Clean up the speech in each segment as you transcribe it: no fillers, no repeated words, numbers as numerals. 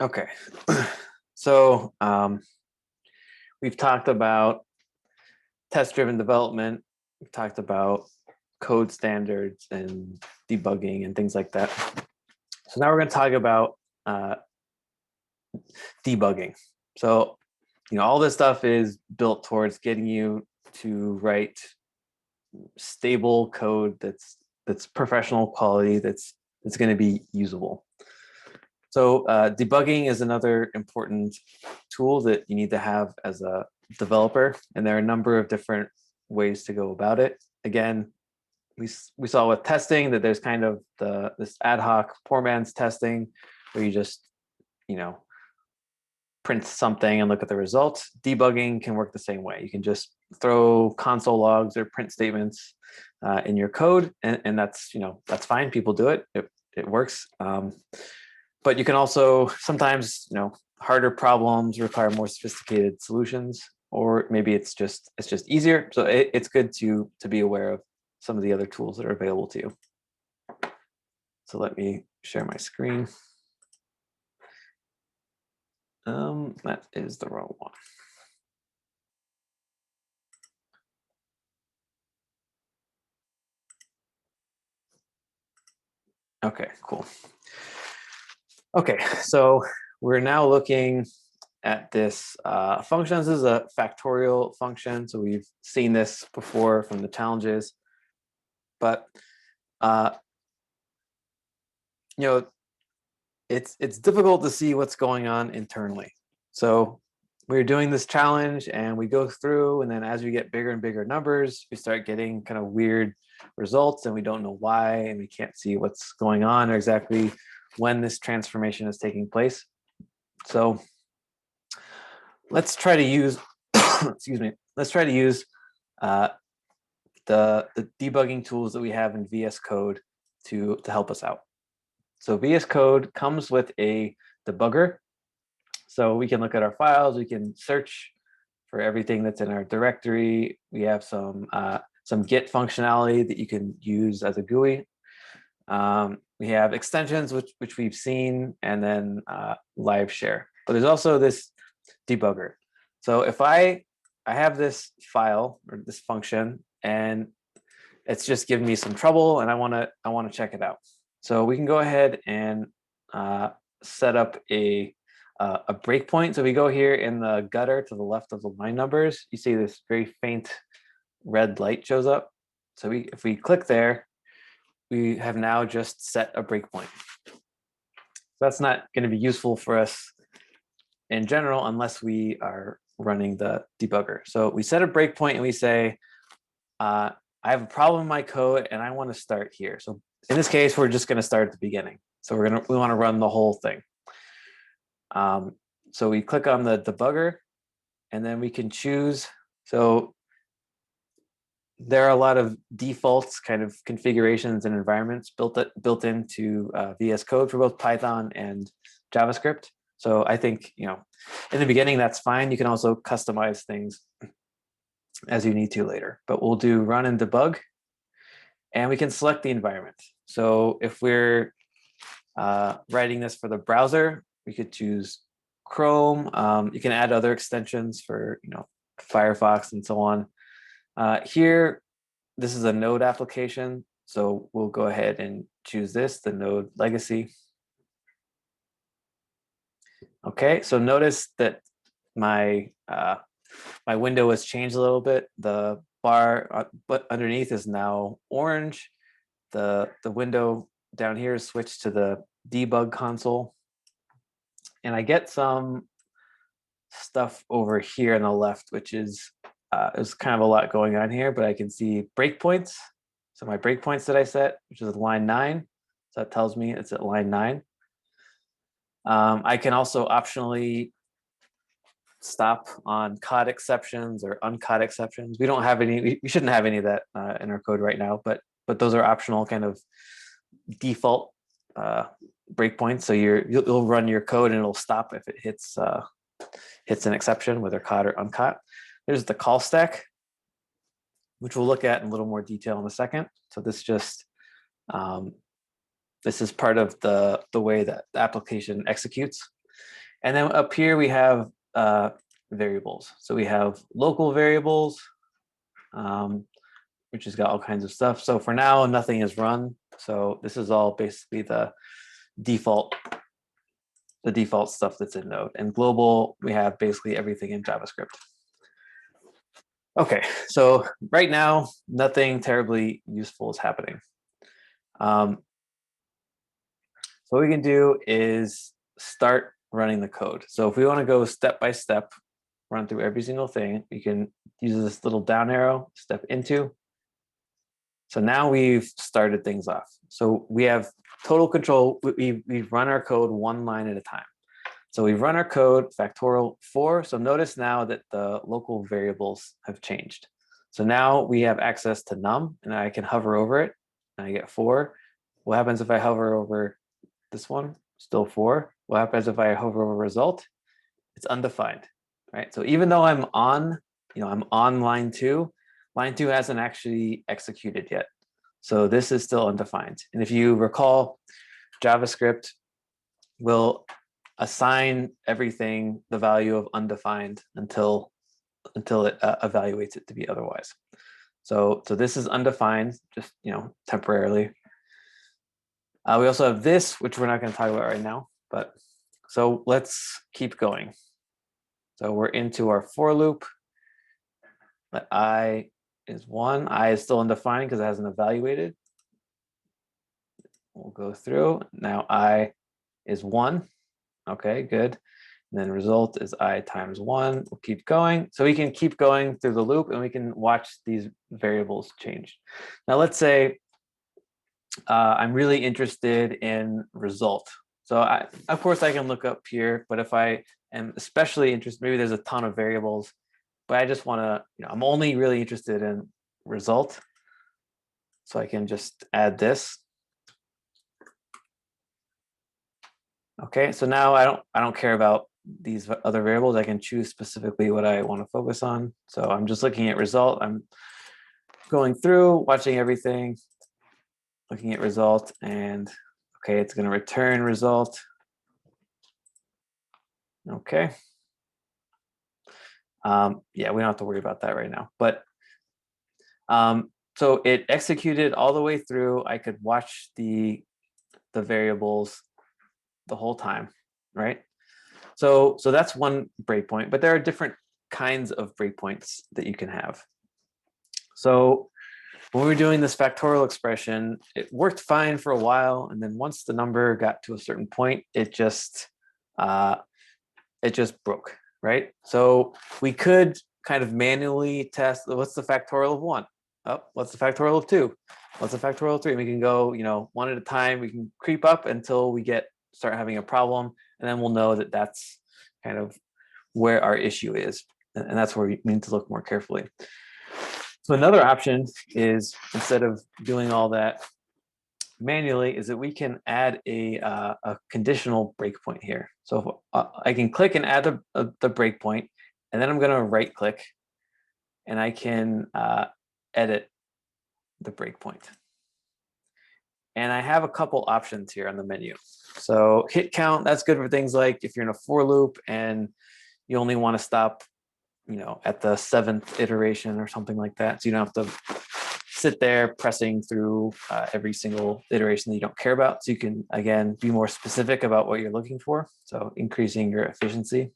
Okay, so we've talked about test-driven development. We've talked about code standards and debugging and things like that. So now we're going to talk about debugging. So, all this stuff is built towards getting you to write stable code that's professional quality, that's going to be usable. So debugging is another important tool that you need to have as a developer, and there are a number of different ways to go about it. Again, we saw with testing that there's kind of this ad hoc poor man's testing where you just print something and look at the results. Debugging can work the same way. You can just throw console logs or print statements in your code, and that's that's fine. People do it. It works. But you can also sometimes, harder problems require more sophisticated solutions, or maybe it's just easier. So it's good to be aware of some of the other tools that are available to you. So let me share my screen. That is the wrong one. Okay, cool. Okay, so we're now looking at this function. This is a factorial function, so we've seen this before from the challenges, but it's difficult to see what's going on internally. So we're doing this challenge and we go through, and then as we get bigger and bigger numbers, we start getting kind of weird results, and we don't know why, and we can't see what's going on or exactly when this transformation is taking place. So let's try to use excuse me, let's try to use the debugging tools that we have in VS Code to help us out. So VS Code comes with a debugger. So we can look at our files, we can search for everything that's in our directory. We have some Git functionality that you can use as a GUI. We have extensions, which we've seen, and then live share. But there's also this debugger. So if I have this file or this function, and it's just giving me some trouble, and I want to check it out. So we can go ahead and set up a breakpoint. So we go here in the gutter to the left of the line numbers. You see this very faint red light shows up. So if we click there, we have now just set a breakpoint. That's not going to be useful for us in general unless we are running the debugger. So we set a breakpoint and we say, I have a problem in my code and I want to start here. So in this case, we're just going to start at the beginning. So we want to run the whole thing. So we click on the debugger, and then we can choose. So there are a lot of defaults, kind of configurations and environments built into VS Code for both Python and JavaScript. So I think in the beginning that's fine. You can also customize things as you need to later. But we'll do run and debug, and we can select the environment. So if we're writing this for the browser, we could choose Chrome. You can add other extensions for Firefox and so on. Here, this is a Node application, so we'll go ahead and choose this, the Node legacy. Okay, so notice that my my window has changed a little bit. The bar but underneath is now orange. The window down here is switched to the Debug Console. And I get some stuff over here on the left, which is there's kind of a lot going on here, but I can see breakpoints. So my breakpoints that I set, which is line 9, so that tells me it's at line 9. I can also optionally stop on caught exceptions or uncaught exceptions. We don't have any. We shouldn't have any of that in our code right now, but those are optional kind of default breakpoints. So you'll run your code and it'll stop if it hits an exception, whether caught or uncaught. There's the call stack, which we'll look at in a little more detail in a second. So this just this is part of the way that the application executes. And then up here we have variables. So we have local variables, which has got all kinds of stuff. So for now, nothing is run. So this is all basically the default stuff that's in Node. And global, we have basically everything in JavaScript. Okay, so right now, nothing terribly useful is happening. So what we can do is start running the code. So if we want to go step by step, run through every single thing, we can use this little down arrow, step into. So now we've started things off. So we have total control. We run our code one line at a time. So we've run our code factorial 4. So notice now that the local variables have changed. So now we have access to num, and I can hover over it, and I get 4. What happens if I hover over this one? Still 4. What happens if I hover over result? It's undefined, right? So even though I'm on, I'm on line 2 hasn't actually executed yet. So this is still undefined. And if you recall, JavaScript will assign everything the value of undefined until it evaluates it to be otherwise. So this is undefined, just temporarily. We also have this, which we're not going to talk about right now. But so let's keep going. So we're into our for loop. Let I is 1. I is still undefined because it hasn't evaluated. We'll go through. Now I is 1. Okay, good. And then result is I times 1. We'll keep going. So we can keep going through the loop, and we can watch these variables change. Now let's say I'm really interested in result. So of course I can look up here, but if I am especially interested, maybe there's a ton of variables, but I just want to, I'm only really interested in result. So I can just add this. Okay, so now I don't care about these other variables. I can choose specifically what I want to focus on. So I'm just looking at result. I'm going through, watching everything, looking at result, and okay, it's going to return result. Okay. Yeah, we don't have to worry about that right now. But so it executed all the way through. I could watch the variables the whole time, right? So that's one breakpoint, but there are different kinds of breakpoints that you can have. So when we were doing this factorial expression, it worked fine for a while, and then once the number got to a certain point, it just broke, right? So we could kind of manually test what's the factorial of 1. Oh, what's the factorial of 2? What's the factorial of 3? And we can go, one at a time. We can creep up until we start having a problem, and then we'll know that that's kind of where our issue is, and that's where we need to look more carefully. So another option is, instead of doing all that manually, is that we can add a conditional breakpoint here. So I can click and add the breakpoint, and then I'm going to right click, and I can edit the breakpoint. And I have a couple options here on the menu. So hit count, that's good for things like if you're in a for loop and you only want to stop, at the 7th iteration or something like that. So you don't have to sit there pressing through every single iteration that you don't care about. So you can, again, be more specific about what you're looking for. So increasing your efficiency.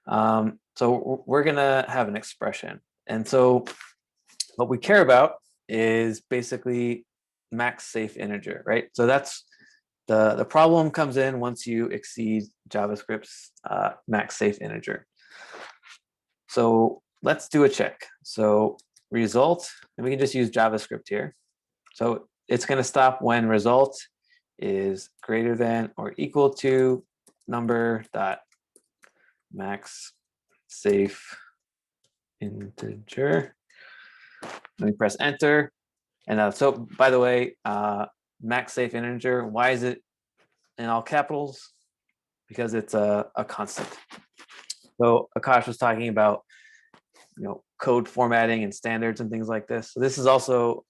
So we're going to have an expression. And so what we care about is basically max safe integer, right? So that's the problem comes in once you exceed JavaScript's max safe integer. So let's do a check. So result, and we can just use JavaScript here. So it's going to stop when result is greater than or equal to number dot max safe integer. Let me press enter. And so, by the way, max safe integer, why is it in all capitals? Because it's a constant. So Akash was talking about, code formatting and standards and things like this. So this is also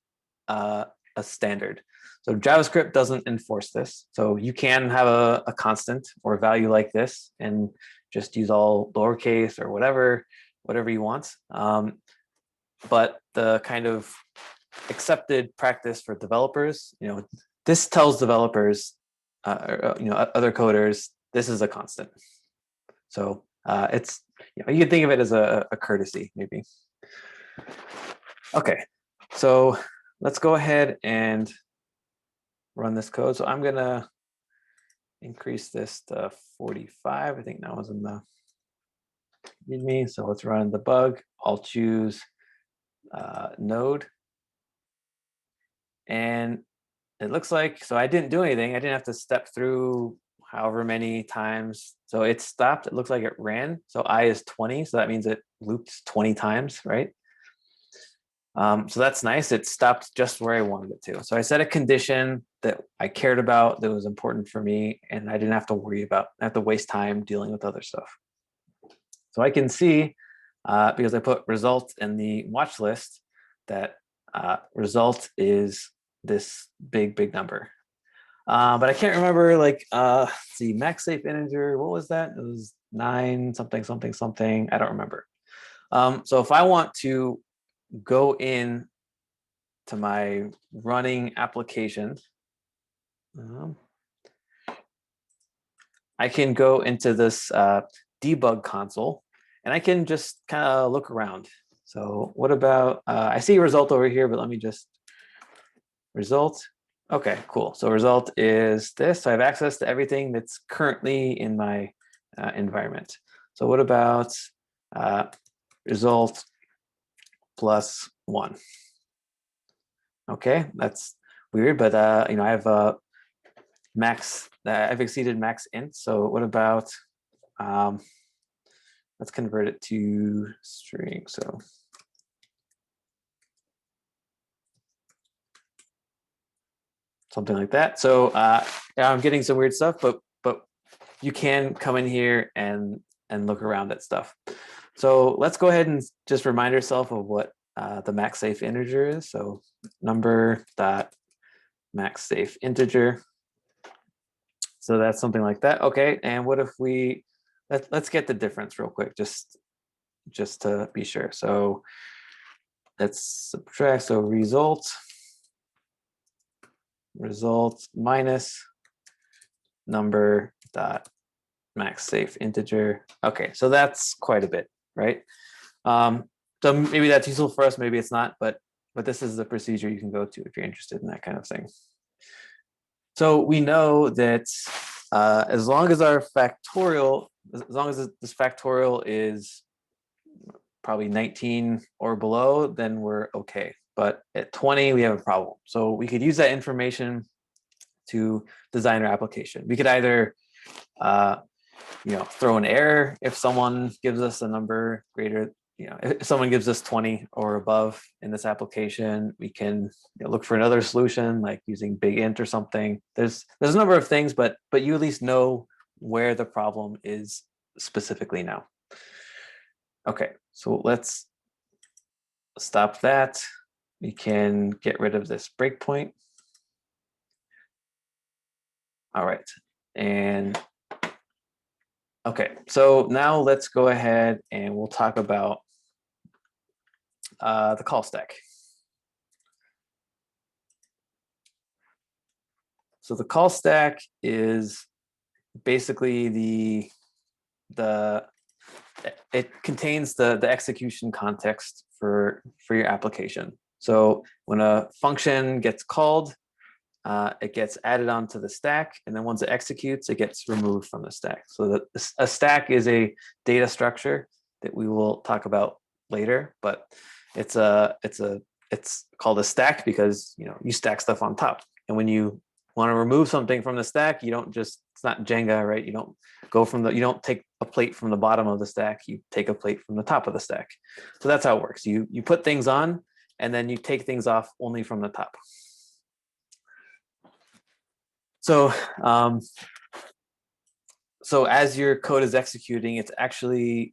a standard. So JavaScript doesn't enforce this. So you can have a constant or a value like this and just use all lowercase or whatever you want. But the kind of accepted practice for developers, this tells developers, other coders, this is a constant. So it's, you can think of it as a courtesy, maybe. Okay, so let's go ahead and run this code. So I'm gonna increase this to 45. I think that was in the README. So let's run debug. I'll choose node. And it looks like, so I didn't do anything. I didn't have to step through however many times. So it stopped. It looks like it ran. So I is 20. So that means it looped 20 times, right? So that's nice. It stopped just where I wanted it to. So I set a condition that I cared about, that was important for me, and I didn't have to worry about, I have to waste time dealing with other stuff. So I can see, because I put result in the watch list, that result is this big number. But I can't remember, like, let's see, max safe integer, what was that? It was 9 something something something. I don't remember. So if I want to go in to my running application, I can go into this Debug Console, and I can just kind of look around. So what about, I see a result over here, but let me just, result. Okay, cool. So result is this. So I have access to everything that's currently in my environment. So what about result +1? Okay, that's weird, but I have max, I've exceeded max int. So what about, let's convert it to string. So something like that. So yeah, I'm getting some weird stuff, but you can come in here and look around at stuff. So let's go ahead and just remind ourselves of what the max safe integer is. So number dot max safe integer. So that's something like that. Okay, and what if we, let's get the difference real quick, just to be sure. So let's subtract. So result minus number dot max safe integer. Okay, so that's quite a bit, right? So maybe that's useful for us, maybe it's not, but this is the procedure you can go to if you're interested in that kind of thing. So we know that as long as our factorial, as long as this factorial is probably 19 or below, then we're okay. But at 20, we have a problem. So we could use that information to design our application. We could either throw an error if someone gives us a number greater, if someone gives us 20 or above in this application, we can look for another solution, like using big int or something. There's a number of things, but you at least know where the problem is specifically now. Okay, so let's stop that. We can get rid of this breakpoint. All right, and okay, so now let's go ahead and we'll talk about the call stack. So the call stack is basically it contains the execution context for your application. So when a function gets called, it gets added onto the stack, and then once it executes, it gets removed from the stack. So a stack is a data structure that we will talk about later, but it's called a stack because you stack stuff on top. And when you want to remove something from the stack, you don't just, it's not Jenga, right? You don't go you don't take a plate from the bottom of the stack, you take a plate from the top of the stack. So that's how it works. You put things on, and then you take things off only from the top. So, so as your code is executing, it's actually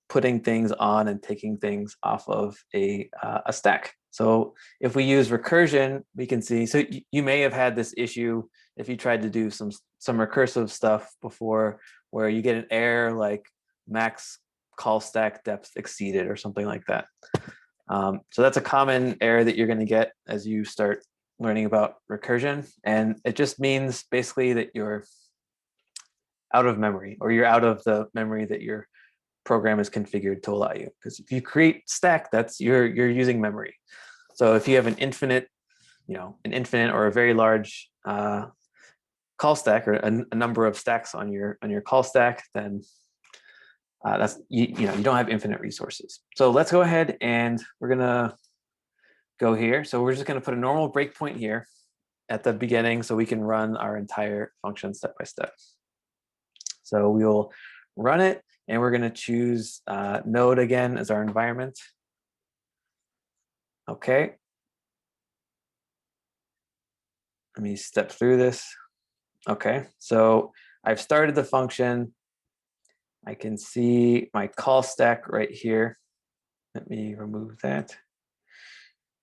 putting things on and taking things off of a stack. So if we use recursion, we can see, so you may have had this issue if you tried to do some recursive stuff before, where you get an error like max call stack depth exceeded or something like that. So that's a common error that you're going to get as you start learning about recursion. And it just means basically that you're out of memory, or you're out of the memory that your program is configured to allow you. Because if you create stack, that's you're using memory. So if you have an infinite, an infinite or a very large call stack, or a number of stacks on your call stack, then that's you don't have infinite resources. So let's go ahead and we're gonna go here. So we're just gonna put a normal breakpoint here at the beginning so we can run our entire function step by step. So we will run it, and we're gonna choose node again as our environment. Okay. Let me step through this. Okay, so I've started the function. I can see my call stack right here. Let me remove that.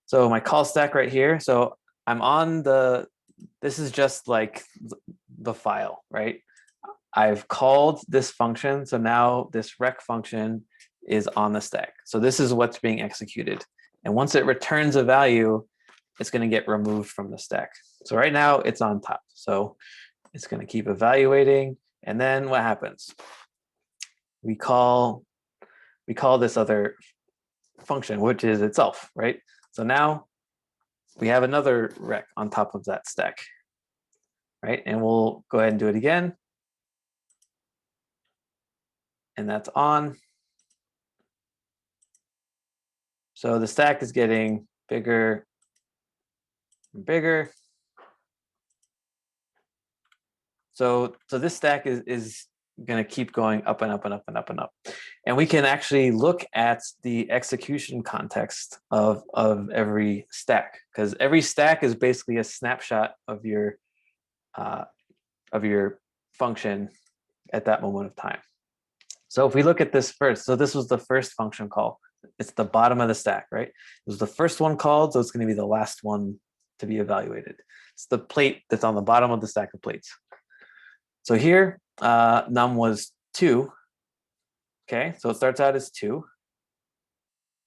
So my call stack right here. So I'm on this is just like the file, right? I've called this function. So now this rec function is on the stack. So this is what's being executed. And once it returns a value, it's going to get removed from the stack. So right now it's on top. So it's going to keep evaluating. And then what happens? We call this other function, which is itself, right? So now we have another rec on top of that stack, right? And we'll go ahead and do it again. And that's on. So the stack is getting bigger and bigger. So this stack is going to keep going up and up and up and up and up. And we can actually look at the execution context of every stack, because every stack is basically a snapshot of your function at that moment of time. So if we look at this first, so this was the first function call. It's the bottom of the stack, right? It was the first one called, so it's going to be the last one to be evaluated. It's the plate that's on the bottom of the stack of plates. So here, num was 2. Okay, so it starts out as 2.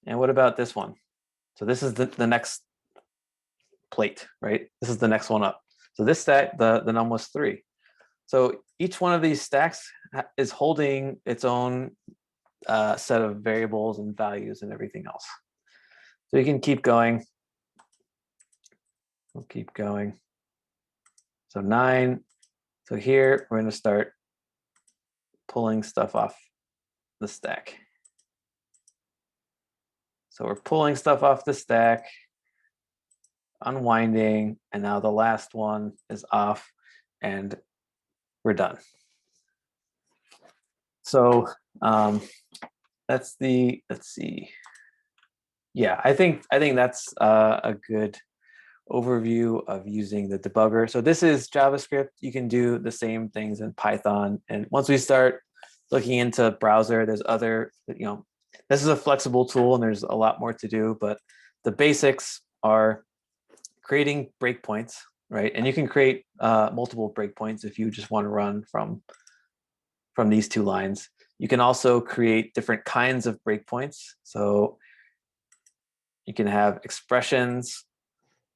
And what about this one? So this is the next plate, right? This is the next one up. So this stack, the num was 3. So each one of these stacks is holding its own set of variables and values and everything else. So you can keep going. We'll keep going. So 9. So here we're going to start pulling stuff off the stack. So we're pulling stuff off the stack, unwinding, and now the last one is off, and we're done. So that's the, let's see. Yeah, I think that's a good overview of using the debugger. So this is JavaScript. You can do the same things in Python. And once we start looking into browser, there's other, this is a flexible tool and there's a lot more to do, but the basics are creating breakpoints, right? And you can create multiple breakpoints if you just want to run from these 2 lines. You can also create different kinds of breakpoints. So you can have expressions.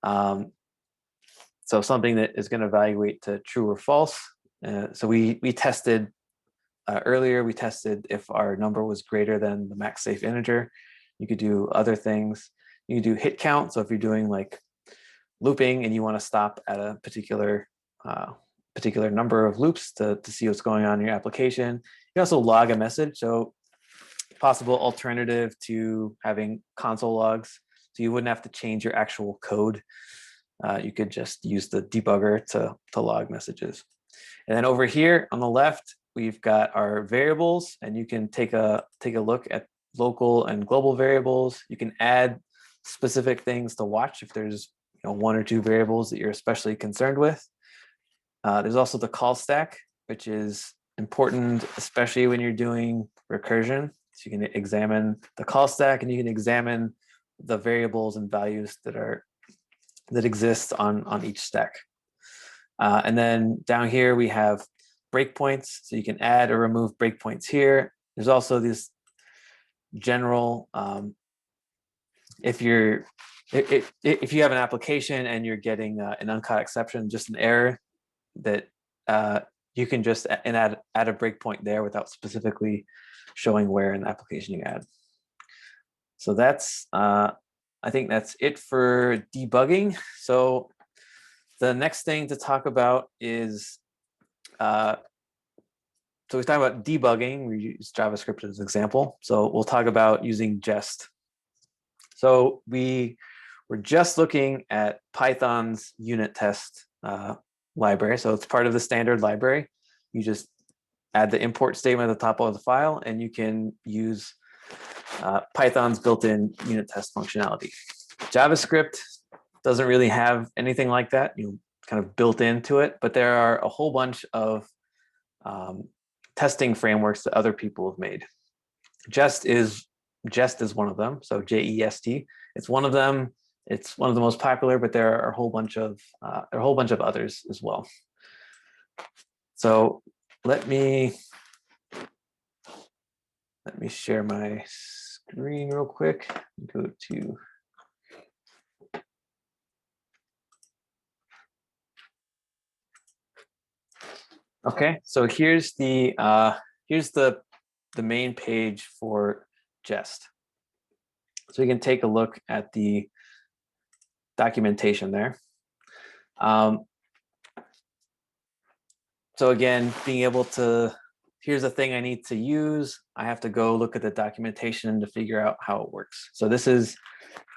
So something that is going to evaluate to true or false. So we tested earlier, we tested if our number was greater than the max safe integer. You could do other things. You can do hit count. So if you're doing like looping and you want to stop at a particular number of loops to see what's going on in your application. You can also log a message. So possible alternative to having console logs. So you wouldn't have to change your actual code. You could just use the debugger to log messages. And then over here on the left, we've got our variables, and you can take a look at local and global variables. You can add specific things to watch if there's 1 or 2 variables that you're especially concerned with. There's also the call stack, which is important, especially when you're doing recursion. So you can examine the call stack, and you can examine the variables and values that exist on each stack. And then down here we have breakpoints, so you can add or remove breakpoints here. There's also this general, if you have an application and you're getting an uncaught exception, just an error, that you can just add a breakpoint there without specifically showing where in the application you add. So that's, I think that's it for debugging. So the next thing to talk about is, so we talk about debugging. We use JavaScript as an example. So we'll talk about using Jest. So we're just looking at Python's unit test library. So it's part of the standard library. You just add the import statement at the top of the file, and you can use Python's built-in unit test functionality. JavaScript doesn't really have anything like that, kind of built into it, but there are a whole bunch of testing frameworks that other people have made. Jest is one of them, so Jest. It's one of them. It's one of the most popular, but there are a whole bunch of others as well. So let me share my screen real quick. Go to okay. So here's the main page for Jest. So you can take a look at the documentation there. So again, being able to, here's a thing I need to use. I have to go look at the documentation to figure out how it works. So this is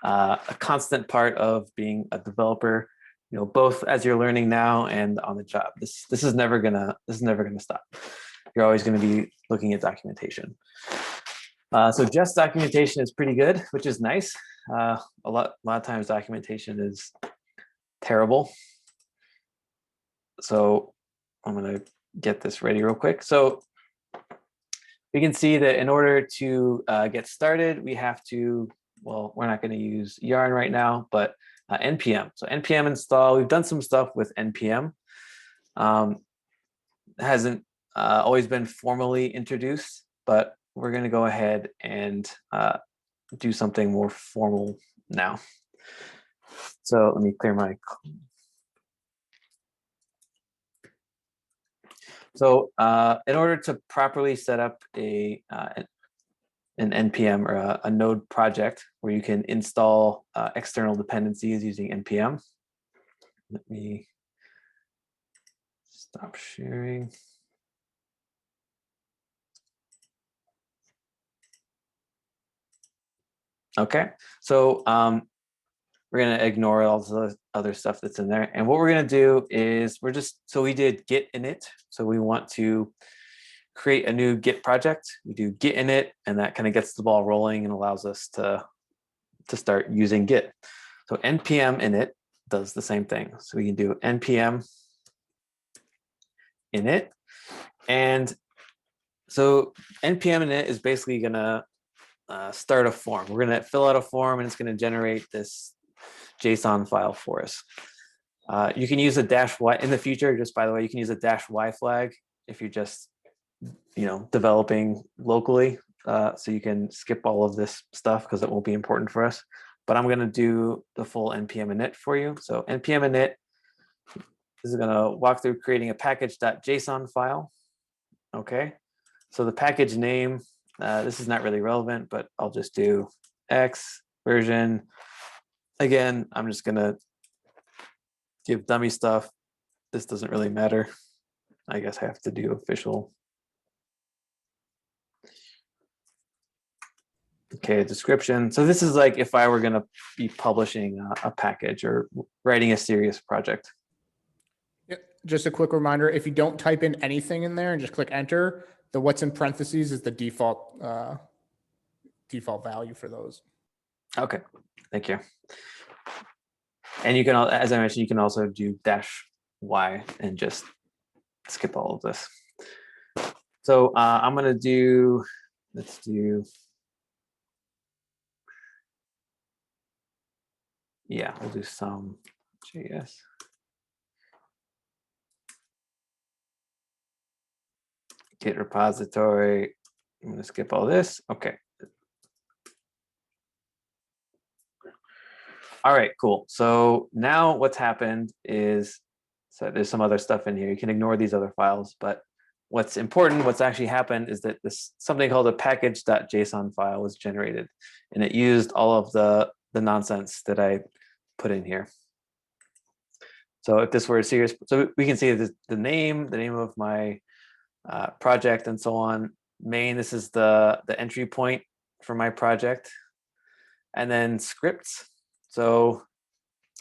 a constant part of being a developer, both as you're learning now and on the job. This is never gonna stop. You're always going to be looking at documentation. So Jest documentation is pretty good, which is nice. A lot of times documentation is terrible. So I'm going to get this ready real quick. So we can see that in order to get started, we have to, well, we're not going to use yarn right now, but npm. So npm install, we've done some stuff with npm. It hasn't always been formally introduced, but we're going to go ahead and do something more formal now. So let me clear my. So in order to properly set up an npm or a node project where you can install external dependencies using npm, let me stop sharing. Okay, so we're going to ignore all the other stuff that's in there. And what we're going to do is so we did git init. So we want to create a new Git project. We do git init, and that kind of gets the ball rolling and allows us to start using Git. So npm init does the same thing. So we can do npm init. And so npm init is basically going to start a form. We're going to fill out a form, and it's going to generate this JSON file for us. You can use a -y in the future. Just by the way, you can use a -y flag if you're just developing locally. So you can skip all of this stuff because it won't be important for us. But I'm going to do the full npm init for you. So npm init, this is going to walk through creating a package.json file. Okay. So the package name, this is not really relevant, but I'll just do X version. Again, I'm just going to give dummy stuff. This doesn't really matter. I guess I have to do official. Okay, description. So this is like if I were going to be publishing a package or writing a serious project. Just a quick reminder, if you don't type in anything in there and just click enter, the what's in parentheses is the default value for those. Okay, thank you. And you can, as I mentioned, you can also do -y and just skip all of this. So I'm going to do, let's do, yeah, we'll do some JS. Git repository. I'm going to skip all this. Okay. All right, cool. So now what's happened is, so there's some other stuff in here. You can ignore these other files, but what's important, what's actually happened is that this something called a package.json file was generated, and it used all of the nonsense that I put in here. So if this were a serious, so we can see the name of my project and so on. Main, this is the entry point for my project. And then scripts. So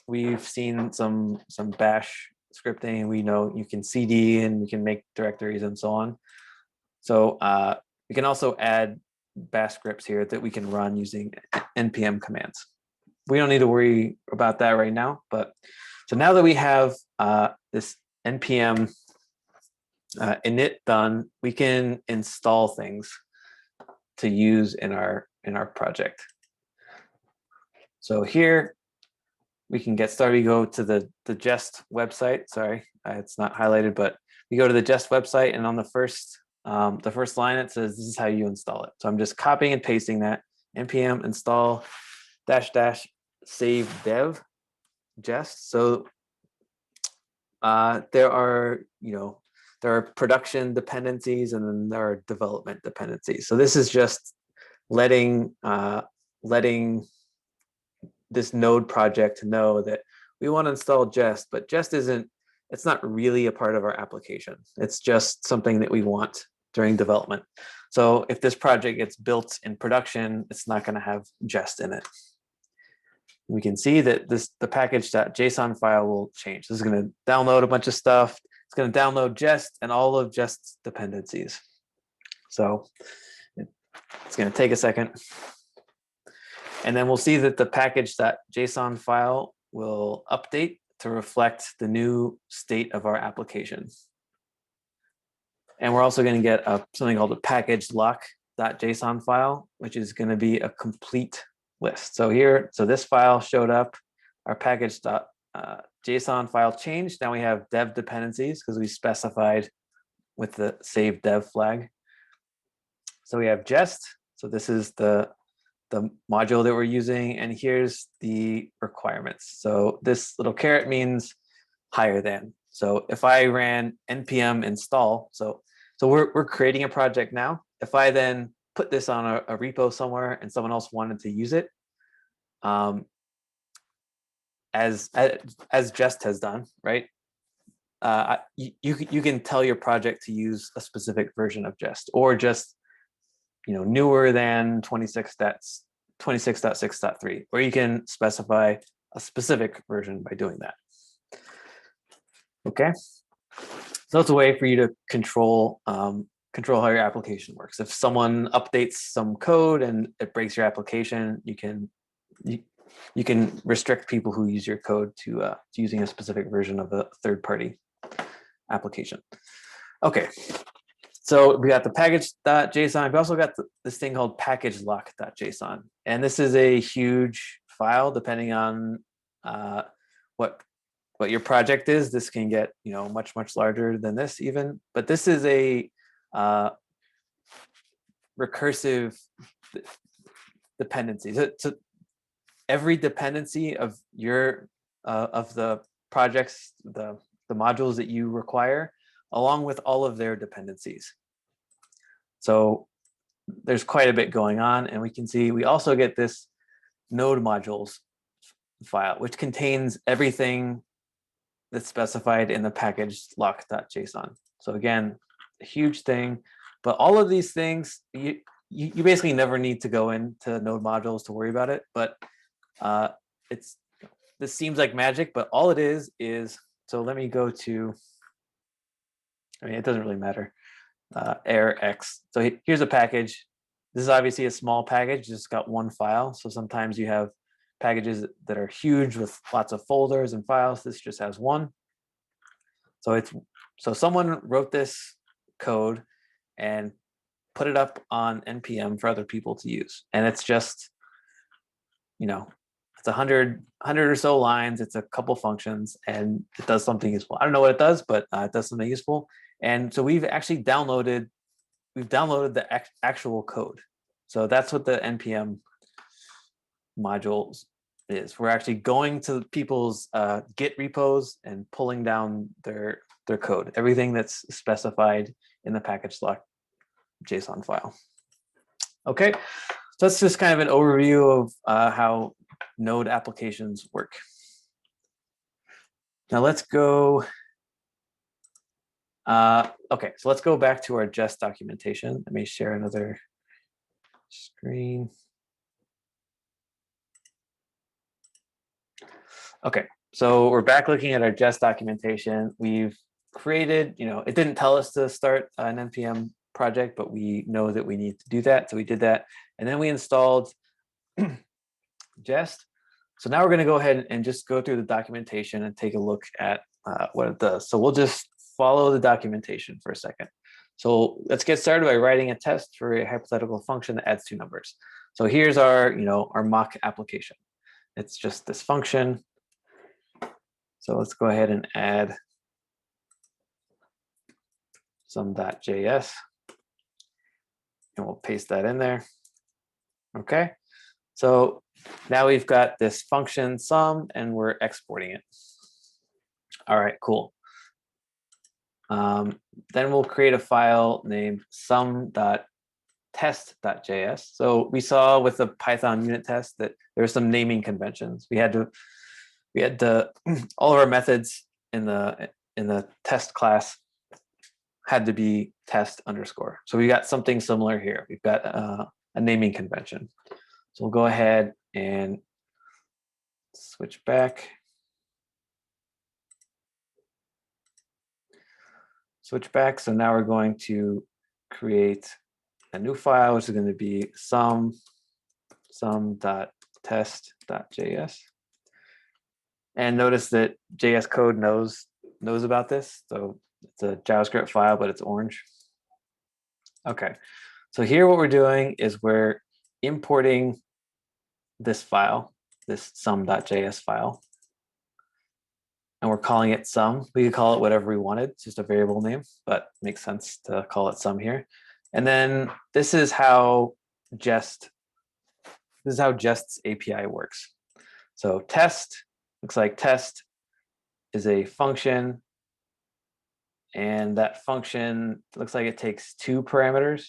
we've seen some bash scripting. We know you can cd and you can make directories and so on. So we can also add bash scripts here that we can run using npm commands. We don't need to worry about that right now, but so now that we have this npm init done, we can install things to use in our project. So here we can get started. We go to the Jest website. Sorry, it's not highlighted, but we go to the Jest website, and on the first line it says this is how you install it. So I'm just copying and pasting that npm install --save dev Jest. So there are production dependencies and then there are development dependencies. So this is just letting this node project know that we want to install Jest, but Jest it's not really a part of our application. It's just something that we want during development. So if this project gets built in production, it's not going to have Jest in it. We can see that the package.json file will change. This is going to download a bunch of stuff. It's going to download Jest and all of Jest's dependencies. So it's going to take a second. And then we'll see that the package.json file will update to reflect the new state of our application. And we're also going to get something called a package.lock.json file, which is going to be a complete list. So this file showed up, our package.json file changed. Now we have dev dependencies because we specified with the save dev flag. So we have Jest. So this is the module that we're using, and here's the requirements. So this little caret means higher than. So if I ran npm install, so we're creating a project now. If I then put this on a repo somewhere and someone else wanted to use it, as Jest has done, right? You can tell your project to use a specific version of Jest, or just newer than 26.6.3, or you can specify a specific version by doing that. Okay, so that's a way for you to control how your application works. If someone updates some code and it breaks your application, you can restrict people who use your code to using a specific version of a third-party application. Okay. So we got the package.json. We also got this thing called package.lock.json. And this is a huge file, depending on what your project is. This can get much larger than this even. But this is a recursive dependency. So every dependency of the projects, the modules that you require, along with all of their dependencies. So there's quite a bit going on, and we can see we also get this node modules file, which contains everything that's specified in the package.lock.json. So again, a huge thing, but all of these things, you basically never need to go into node modules to worry about it, but this seems like magic, but all it is, so let me go to, it doesn't really matter. Error X. So here's a package. This is obviously a small package, just got one file. So sometimes you have packages that are huge with lots of folders and files. This just has one. So someone wrote this code and put it up on npm for other people to use. And it's just, it's 100 or so lines. It's a couple functions, and it does something useful. I don't know what it does, but it does something useful. And so we've actually downloaded the actual code. So that's what the npm modules is. We're actually going to people's Git repos and pulling down their code, everything that's specified in the package.json file. Okay, so that's just kind of an overview of how Node applications work. Now let's go. Okay, so let's go back to our Jest documentation. Let me share another screen. Okay, so we're back looking at our Jest documentation. We've created, it didn't tell us to start an npm project, but we know that we need to do that. So we did that. And then we installed Jest. So now we're going to go ahead and just go through the documentation and take a look at what it does. So we'll just follow the documentation for a second. So let's get started by writing a test for a hypothetical function that adds 2 numbers. So here's our, our mock application. It's just this function. So let's go ahead and add some.js, and we'll paste that in there. Okay, so now we've got this function sum, and we're exporting it. All right, cool. Then we'll create a file named sum.test.js. So we saw with the Python unit test that there are some naming conventions. We had all of our methods in the test class had to be test underscore. So we got something similar here. We've got a naming convention. So we'll go ahead and switch back. So now we're going to create a new file, which is going to be sum.test.js. And notice that JS code knows about this. So it's a JavaScript file, but it's orange. Okay, so here what we're doing is we're importing this file, this sum.js file, and we're calling it sum. We could call it whatever we wanted. It's just a variable name, but it makes sense to call it sum here. And then this is how Jest's API works. So test looks like test is a function, and that function looks like it takes 2 parameters.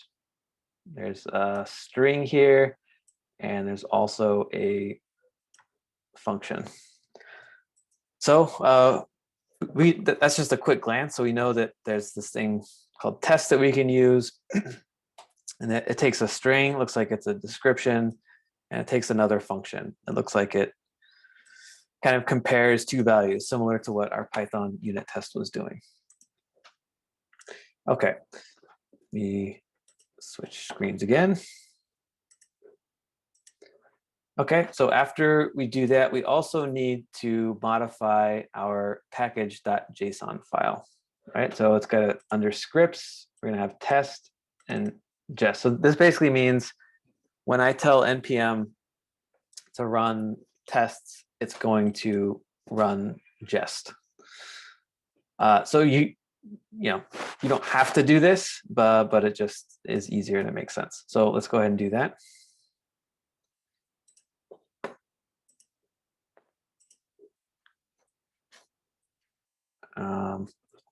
There's a string here, and there's also a function. So that's just a quick glance. So we know that there's this thing called test that we can use, and it takes a string, looks like it's a description, and it takes another function. It looks like it kind of compares 2 values, similar to what our Python unit test was doing. Okay, we switch screens again. Okay, so after we do that, we also need to modify our package.json file, right? So it's got under scripts, we're gonna have test and Jest. So this basically means when I tell npm to run tests, it's going to run Jest. So you don't have to do this, but it just is easier and it makes sense. So let's go ahead and do that.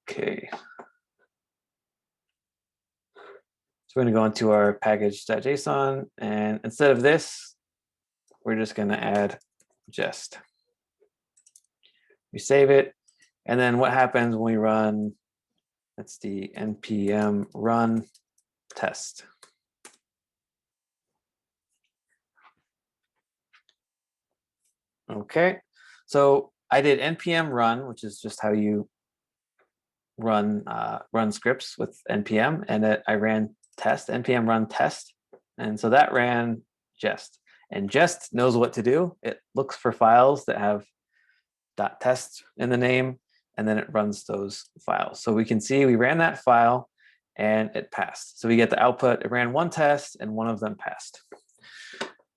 Okay. So we're going to go into our package.json, and instead of this, we're just going to add Jest. We save it, and then what happens when we run, that's the npm run test. Okay, so I did npm run, which is just how you run scripts with npm, and I ran test, npm run test, and so that ran Jest. And Jest knows what to do. It looks for files that have .test in the name, and then it runs those files. So we can see we ran that file and it passed. So we get the output, it ran 1 test and 1 of them passed.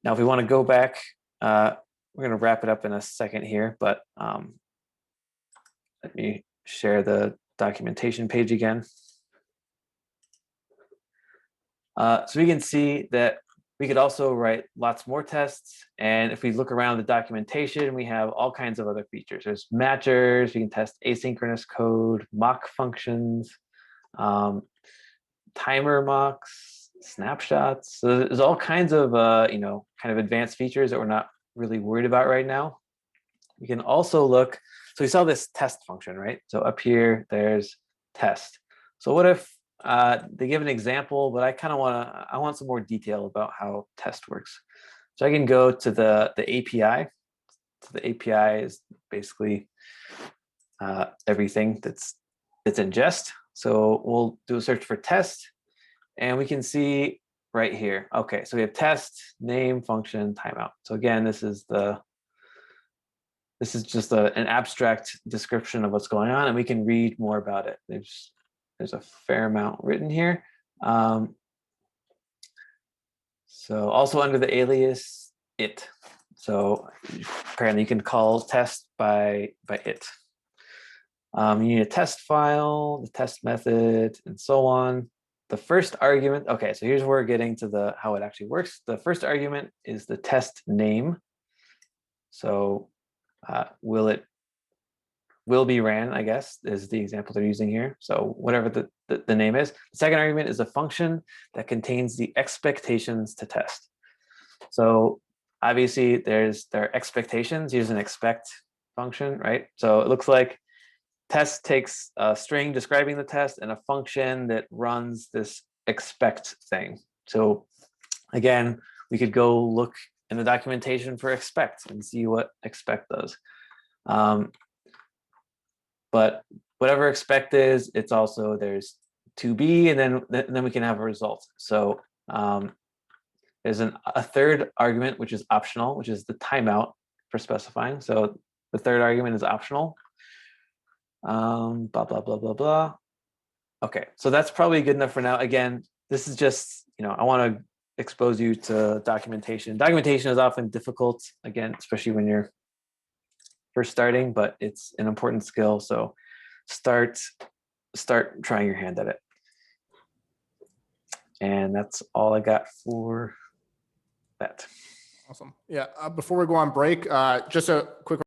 Now, if we want to go back we're going to wrap it up in a second here, but let me share the documentation page again. So we can see that we could also write lots more tests. And if we look around the documentation, we have all kinds of other features. There's matchers, we can test asynchronous code, mock functions, timer mocks, snapshots. So there's all kinds of, kind of advanced features that we're not really worried about right now. We can also look, so we saw this test function, right? So up here, there's test. So what if they give an example, but I want some more detail about how test works. So I can go to the API. So the API is basically everything that's in Jest. So we'll do a search for test, and we can see right here. Okay, so we have test, name, function, timeout. So again, this is just an abstract description of what's going on, and we can read more about it. There's a fair amount written here. So also under the alias it. So apparently you can call test by it. You need a test file, the test method, and so on. The first argument, okay, so here's where we're getting to how it actually works. The first argument is the test name. So will be ran, I guess, is the example they're using here. So whatever the name is. The second argument is a function that contains the expectations to test. So obviously there are expectations. Here's an expect function, right? So it looks like test takes a string describing the test and a function that runs this expect thing. So again, we could go look in the documentation for expect and see what expect does. But whatever expect is, it's also there's to be, and then we can have a result. So there's a third argument, which is optional, which is the timeout for specifying. So the third argument is optional. Blah, blah, blah, blah, blah. Okay, so that's probably good enough for now. Again, this is just, I want to expose you to documentation. Documentation is often difficult, again, especially when you're first starting, but it's an important skill. So start trying your hand at it. And that's all I got for that. Awesome. Yeah. Before we go on break, just a quick